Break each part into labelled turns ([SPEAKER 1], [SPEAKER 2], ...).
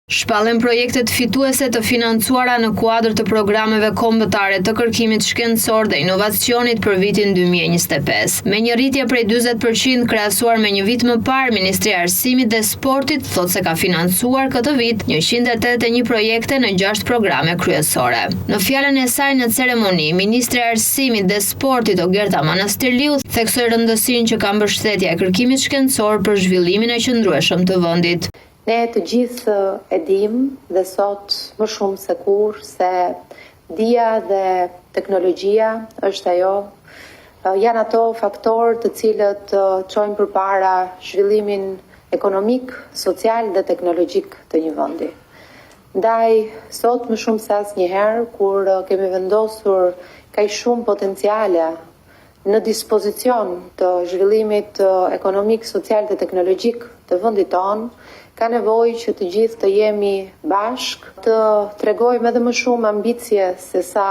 [SPEAKER 1] Shpallen projektet fituese të financuara në kuadër të programeve kombëtare të kërkimit shkencor dhe inovacionit për vitin 2025. Me një rritje prej 40% krahasuar me një vit më parë, Ministria e Arsimit dhe Sportit thotë se ka financuar këtë vit 181 projekte në 6 programe kryesore. Në fjalën e saj në ceremoni, Ministria e Arsimit dhe Sportit Ogerta Manastirliu theksoi rëndësinë që ka mbështetja e kërkimit shkencor për zhvillimin e qëndrueshëm të vendit.
[SPEAKER 2] Ne të gjithë e dim dhe sot më shumë se kur se dia dhe teknologjia është janë ato faktorë të cilët çojnë përpara zhvillimin ekonomik, social dhe teknologjik të një vendi. Ndaj sot më shumë se asnjëherë kur kemi vendosur kaq shumë potenciale në dispozicion të zhvillimit ekonomik, social dhe teknologjik të vendit tonë, ka nevojë që të gjithë të jemi bashk, të tregojmë edhe më shumë ambicie se sa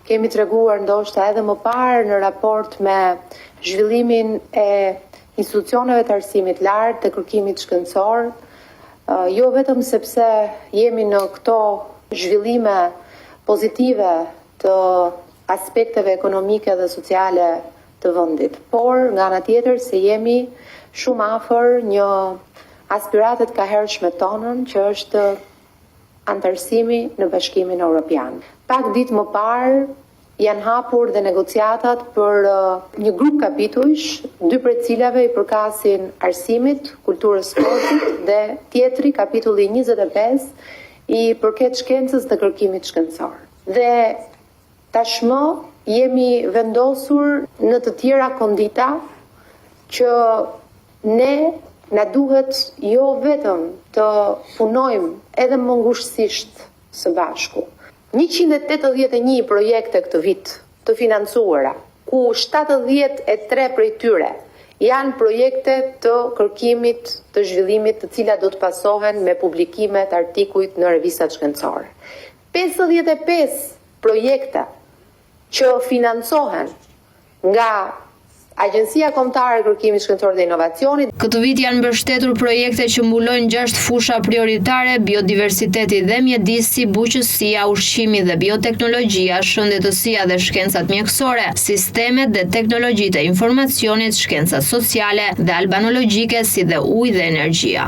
[SPEAKER 2] kemi treguar ndoshta edhe më parë në raport me zhvillimin e institucioneve të arsimit lart, të kërkimit shkencor, jo vetëm sepse jemi në këto zhvillime pozitive të aspekteve ekonomike dhe sociale të vendit, por nga ana tjetër se jemi shumë afër një aspiratet ka hershme tonën që është antarësimi në Bashkimin Evropian. Pak ditë më parë janë hapur dhe negociatat për një grup kapitujsh, 2 prej cilave i përkasin arsimit, kulturës, sportit dhe tjetri kapitulli 25 i përket shkencës dhe kërkimit shkencor. Dhe tashmë jemi vendosur në të tjera kondita që ne na duhet jo vetëm të punojmë edhe më ngushtësisht së bashku. 181 projekte këtë vit të financuara, ku 73 prej tyre janë projekte të kërkimit të zhvillimit të cilat do të pasohen me publikime të artikujt në revistat shkencore. 55 projekte që financohen nga Agjencia Kombëtare e Kërkimit Shkencor dhe Inovacionit.
[SPEAKER 1] Këtë vit janë mbështetur projekte që mbulojnë 6 fusha prioritare: biodiversiteti dhe mjedisi, buqësia, ushqimi dhe bioteknologjia, shëndetësia dhe shkencat mjekësore, sistemet dhe teknologjitë e informacionit, shkencat sociale dhe albanologjike si dhe ujë dhe energjia.